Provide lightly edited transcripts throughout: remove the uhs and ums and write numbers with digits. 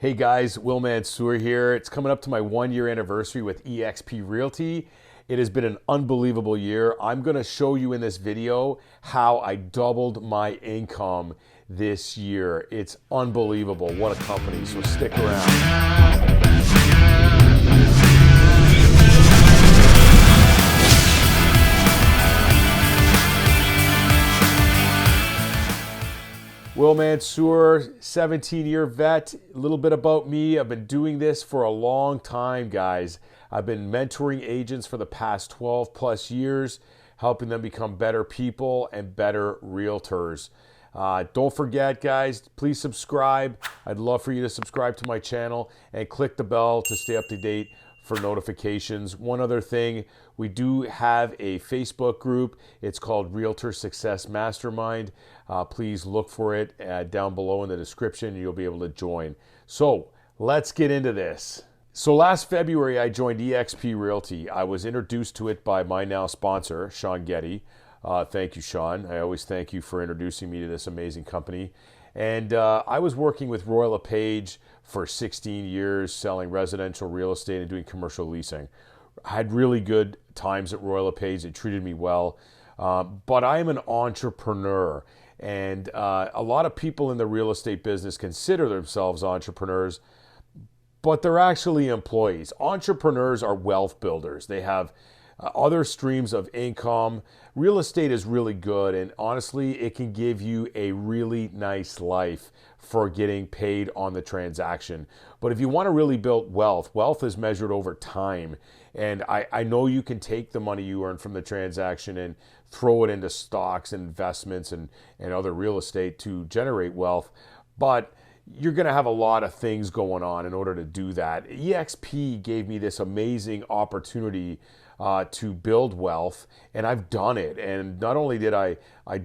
Hey guys, Will Mansour here. It's coming up to my 1-year anniversary with eXp Realty. It has been an unbelievable year. I'm going to show you in this video how I doubled my income this year. It's unbelievable. What a company. So stick around. Will Mansour, 17-year vet. A little bit about me. I've been doing this for a long time, guys. I've been mentoring agents for the past 12 plus years, helping them become better people and better realtors. Don't forget, guys, please subscribe. I'd love for you to subscribe to my channel and click the bell to stay up to date for notifications. One other thing, we do have a Facebook group. It's called Realtor Success Mastermind. Please look for it down below in the description. You'll be able to join. So let's get into this. So last February, I joined eXp Realty. I was introduced to it by my now sponsor, Sean Getty. Thank you, Sean. I always thank you for introducing me to this amazing company. And I was working with Royal LePage for 16 years, selling residential real estate and doing commercial leasing. I had really good times at Royal LePage. They treated me well. But I am an entrepreneur. And a lot of people in the real estate business consider themselves entrepreneurs, but they're actually employees. Entrepreneurs are wealth builders. They have other streams of income. Real estate is really good, and honestly, it can give you a really nice life for getting paid on the transaction. But if you want to really build wealth, wealth is measured over time. And I know you can take the money you earn from the transaction and throw it into stocks, investments, and other real estate to generate wealth. But you're going to have a lot of things going on in order to do that. eXp gave me this amazing opportunity to build wealth, and I've done it. And not only did I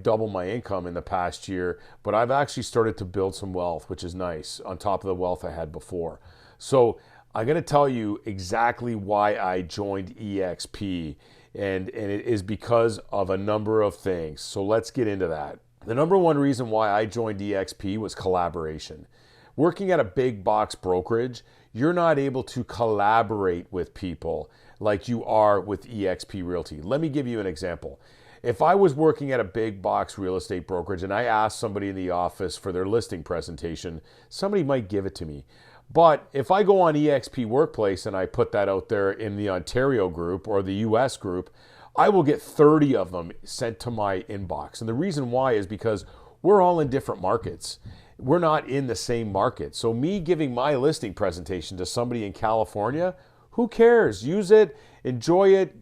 double my income in the past year, but I've actually started to build some wealth, which is nice, on top of the wealth I had before. So I'm going to tell you exactly why I joined eXp, and it is because of a number of things. So let's get into that. The number one reason why I joined eXp was collaboration. Working at a big box brokerage, you're not able to collaborate with people like you are with eXp Realty. Let me give you an example. If I was working at a big box real estate brokerage and I asked somebody in the office for their listing presentation, somebody might give it to me. But if I go on eXp Workplace and I put that out there in the Ontario group or the US group, I will get 30 of them sent to my inbox. And the reason why is because we're all in different markets. We're not in the same market. So me giving my listing presentation to somebody in California, who cares? Use it, enjoy it,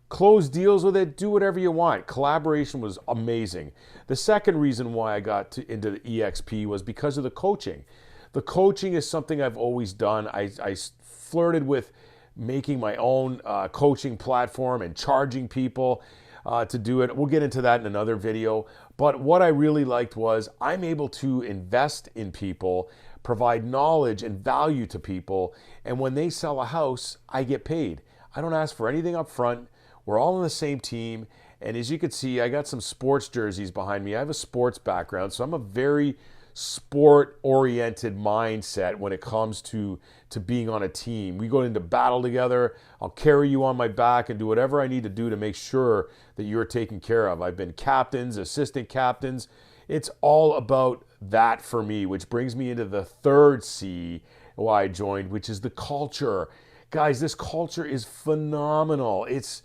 close deals with it, do whatever you want. Collaboration was amazing. The second reason why I got into the eXp was because of the coaching. The coaching is something I've always done. I flirted with making my own coaching platform and charging people to do it. We'll get into that in another video. But what I really liked was I'm able to invest in people, provide knowledge and value to people, and when they sell a house, I get paid. I don't ask for anything up front. We're all on the same team. And as you can see, I got some sports jerseys behind me. I have a sports background, so I'm a very sport-oriented mindset when it comes to being on a team. We go into battle together. I'll carry you on my back and do whatever I need to do to make sure that you're taken care of. I've been captains, assistant captains. It's all about that for me, which brings me into the third C why I joined, which is the culture. Guys, this culture is phenomenal. It's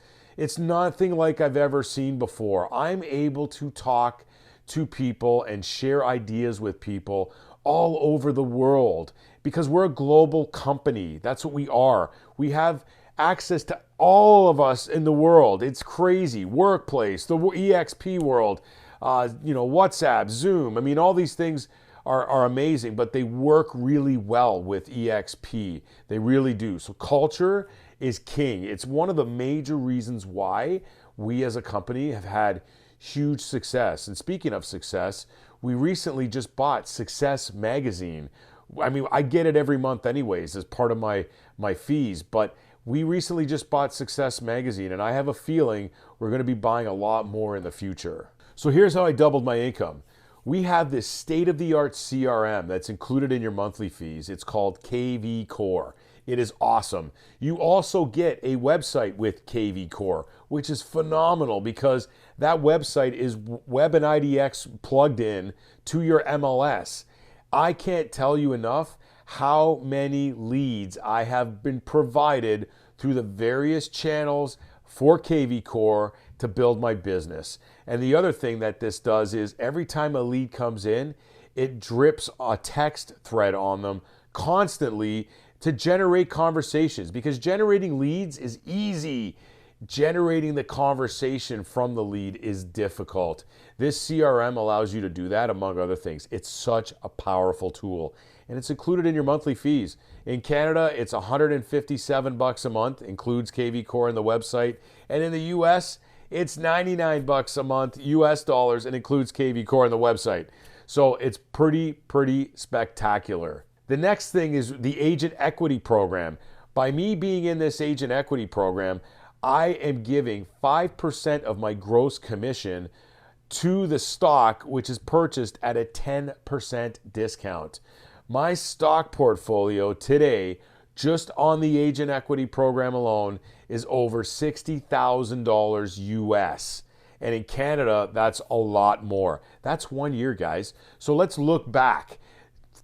nothing like I've ever seen before. I'm able to talk to people and share ideas with people all over the world because we're a global company. That's what we are. We have access to all of us in the world. It's crazy. Workplace, the eXp world, WhatsApp, Zoom. I mean, all these things are amazing, but they work really well with eXp. They really do. So culture is king. It's one of the major reasons why we as a company have had huge success. And speaking of success, we recently just bought Success Magazine. I mean, I get it every month anyways as part of my fees, but we recently just bought Success Magazine, and I have a feeling we're going to be buying a lot more in the future. So here's how I doubled my income. We have this state-of-the-art CRM that's included in your monthly fees. It's called KV Core. It is awesome. You also get a website with KV Core, which is phenomenal because that website is Web and IDX plugged in to your MLS. I can't tell you enough how many leads I have been provided through the various channels for KV Core to build my business. And the other thing that this does is every time a lead comes in, it drips a text thread on them constantly to generate conversations, because generating leads is easy. Generating the conversation from the lead is difficult. This CRM allows you to do that, among other things. It's such a powerful tool, and it's included in your monthly fees. In Canada, it's $157 a month, includes KV Core and the website. And in the US, it's $99 a month, US dollars, and includes KV Core and the website. So it's pretty spectacular. The next thing is the Agent Equity Program. By me being in this Agent Equity Program, I am giving 5% of my gross commission to the stock, which is purchased at a 10% discount. My stock portfolio today, just on the Agent Equity Program alone, is over $60,000 US. And in Canada, that's a lot more. That's 1 year, guys. So let's look back.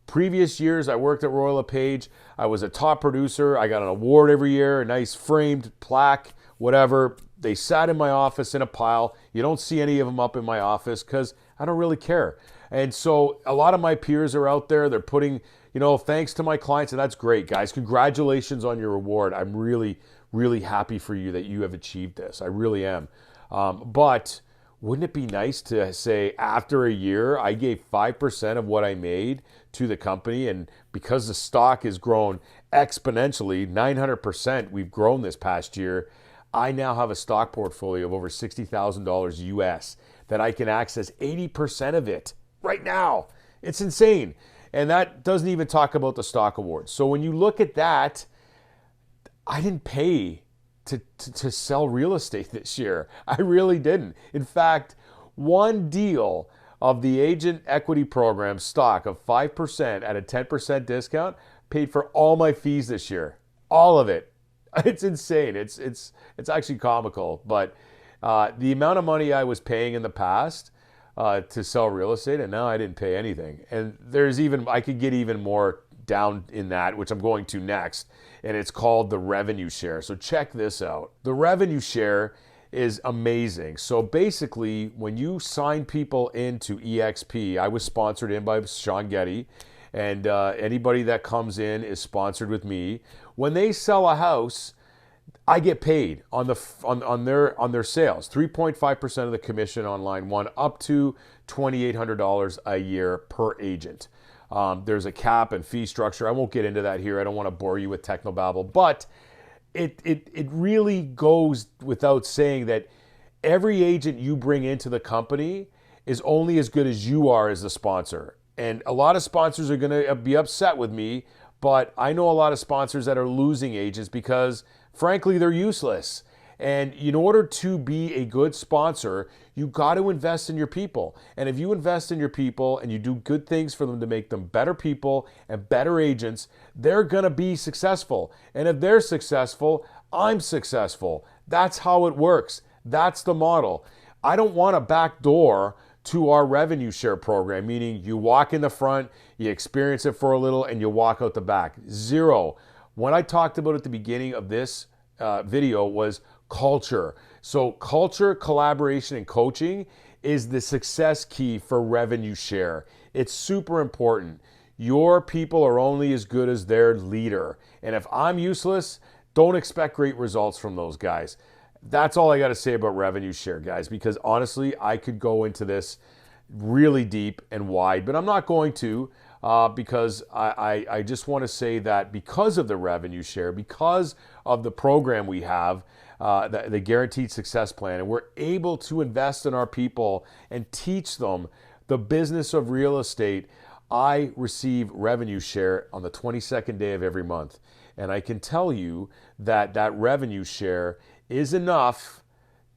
Previous years, I worked at Royal LePage. I was a top producer. I got an award every year, a nice framed plaque, whatever. They sat in my office in a pile. You don't see any of them up in my office because I don't really care. And so a lot of my peers are out there. They're putting, thanks to my clients. And that's great, guys. Congratulations on your award. I'm really happy for you that you have achieved this. I really am. But wouldn't it be nice to say after a year, I gave 5% of what I made to the company, and because the stock has grown exponentially, 900% we've grown this past year, I now have a stock portfolio of over $60,000 US that I can access 80% of it right now. It's insane. And that doesn't even talk about the stock awards. So when you look at that, I didn't pay to sell real estate this year. I really didn't. In fact, one deal of the Agent Equity Program stock of 5% at a 10% discount paid for all my fees this year. All of it. It's insane. It's actually comical. But the amount of money I was paying in the past to sell real estate, and now I didn't pay anything. And I could get even more down in that, which I'm going to next. And it's called the revenue share. So check this out. The revenue share is amazing. So basically, when you sign people into eXp, I was sponsored in by Sean Getty, and anybody that comes in is sponsored with me. When they sell a house, I get paid on their sales, 3.5% of the commission on line one, up to $2,800 a year per agent. There's a cap and fee structure. I won't get into that here. I don't want to bore you with technobabble, but it really goes without saying that every agent you bring into the company is only as good as you are as the sponsor. And a lot of sponsors are going to be upset with me, but I know a lot of sponsors that are losing agents because, frankly, they're useless. And in order to be a good sponsor, you got to invest in your people. And if you invest in your people and you do good things for them to make them better people and better agents, they're going to be successful. And if they're successful, I'm successful. That's how it works. That's the model. I don't want a back door to our revenue share program, meaning you walk in the front, you experience it for a little, and you walk out the back. Zero. What I talked about at the beginning of this video was culture. So culture, collaboration, and coaching is the success key for revenue share. It's super important. Your people are only as good as their leader. And if I'm useless, don't expect great results from those guys. That's all I got to say about revenue share, guys, because honestly, I could go into this really deep and wide, but I'm not going to because I just want to say that because of the revenue share, because of the program we have, the Guaranteed Success Plan, and we're able to invest in our people and teach them the business of real estate, I receive revenue share on the 22nd day of every month. And I can tell you that that revenue share is enough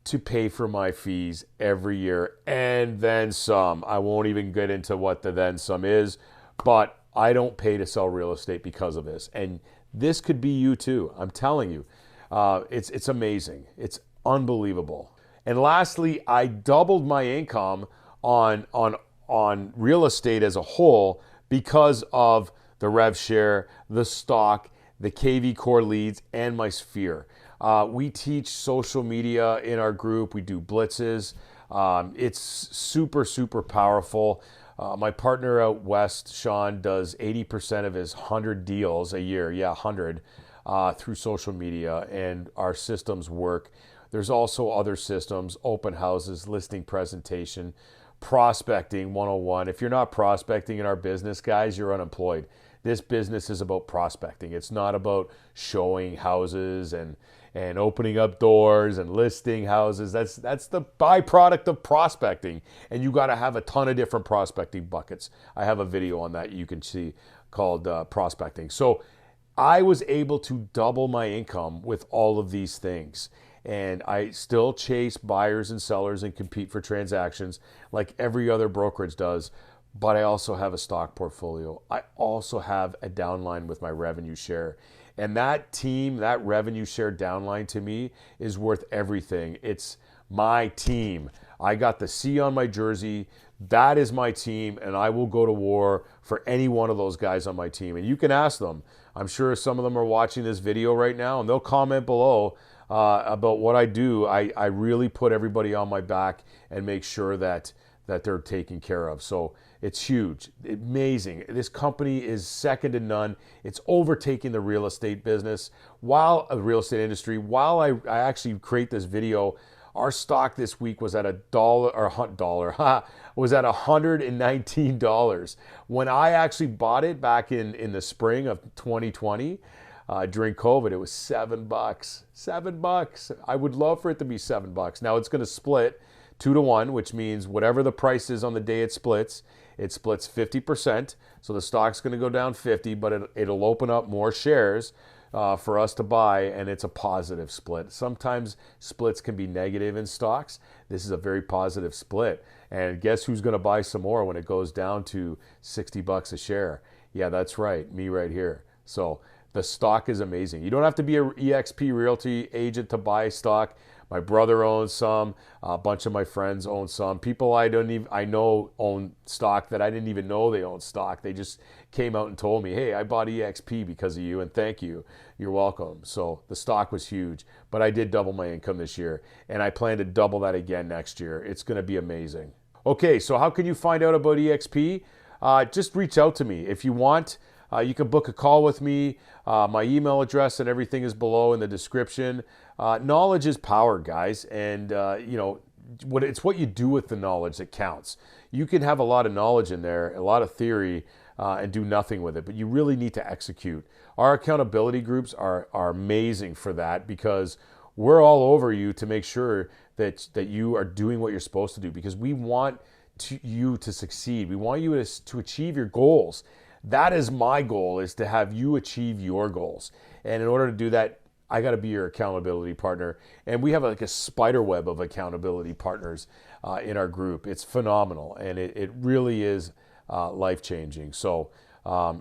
to pay for my fees every year and then some. I won't even get into what the then some is, but I don't pay to sell real estate because of this. And this could be you too. I'm telling you, it's amazing. It's unbelievable. And lastly, I doubled my income on real estate as a whole because of the rev share, the stock, the KV core leads, and my sphere. We teach social media in our group. We do blitzes. It's super, super powerful. My partner out west, Sean, does 80% of his 100 deals a year. Yeah, 100 through social media, and our systems work. There's also other systems, open houses, listing presentation, prospecting 101. If you're not prospecting in our business, guys, you're unemployed. This business is about prospecting. It's not about showing houses and opening up doors and listing houses. That's the byproduct of prospecting. And you got to have a ton of different prospecting buckets. I have a video on that you can see called prospecting. So I was able to double my income with all of these things. And I still chase buyers and sellers and compete for transactions like every other brokerage does. But I also have a stock portfolio. I also have a downline with my revenue share. And that team, that revenue share downline to me is worth everything. It's my team. I got the C on my jersey. That is my team, and I will go to war for any one of those guys on my team. And you can ask them. I'm sure some of them are watching this video right now, and they'll comment below about what I do. I really put everybody on my back and make sure that they're taken care of. So it's huge, amazing. This company is second to none. It's overtaking the real estate business, while the real estate industry. While I actually create this video, our stock this week was at was at $119. When I actually bought it back in the spring of 2020, during COVID, it was $7. $7. I would love for it to be $7. Now it's going to split 2-to-1, which means whatever the price is on the day it splits 50%. So the stock's going to go down 50, but it'll open up more shares for us to buy, and it's a positive split. Sometimes splits can be negative in stocks. This is a very positive split. And guess who's going to buy some more when it goes down to $60 a share? Yeah, that's right, me right here. So the stock is amazing. You don't have to be an eXp Realty agent to buy stock. My brother owns some. A bunch of my friends own some. People I know own stock that I didn't even know they own stock. They just came out and told me, hey, I bought eXp because of you, and thank you. You're welcome. So the stock was huge, but I did double my income this year, and I plan to double that again next year. It's going to be amazing. Okay, so how can you find out about eXp? Just reach out to me. If you want, you can book a call with me. My email address and everything is below in the description. Knowledge is power, guys, and it's what you do with the knowledge that counts. You can have a lot of knowledge in there, a lot of theory, and do nothing with it, but you really need to execute. Our accountability groups are amazing for that, because we're all over you to make sure that you are doing what you're supposed to do, because we want you to succeed. We want you to achieve your goals. That is my goal, is to have you achieve your goals. And in order to do that, I got to be your accountability partner. And we have like a spider web of accountability partners in our group. It's phenomenal, and it really is life-changing. So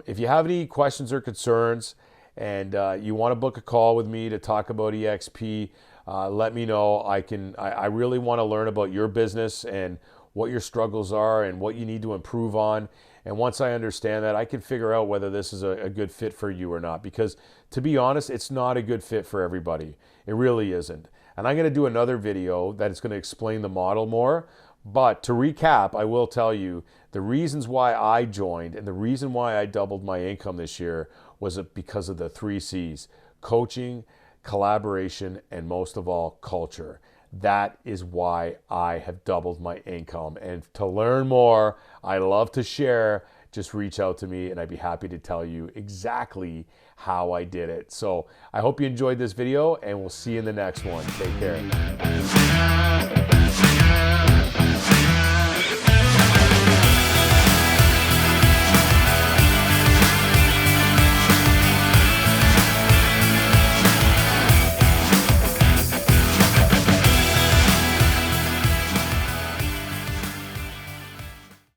if you have any questions or concerns, and you want to book a call with me to talk about eXp, let me know. I really want to learn about your business and what your struggles are and what you need to improve on. And once I understand that, I can figure out whether this is a good fit for you or not. Because to be honest, it's not a good fit for everybody. It really isn't. And I'm going to do another video that is going to explain the model more. But to recap, I will tell you the reasons why I joined and the reason why I doubled my income this year was because of the 3 C's: coaching, collaboration, and most of all, culture. That is why I have doubled my income. And to learn more, I love to share. Just reach out to me and I'd be happy to tell you exactly how I did it. So I hope you enjoyed this video, and we'll see you in the next one. Take care.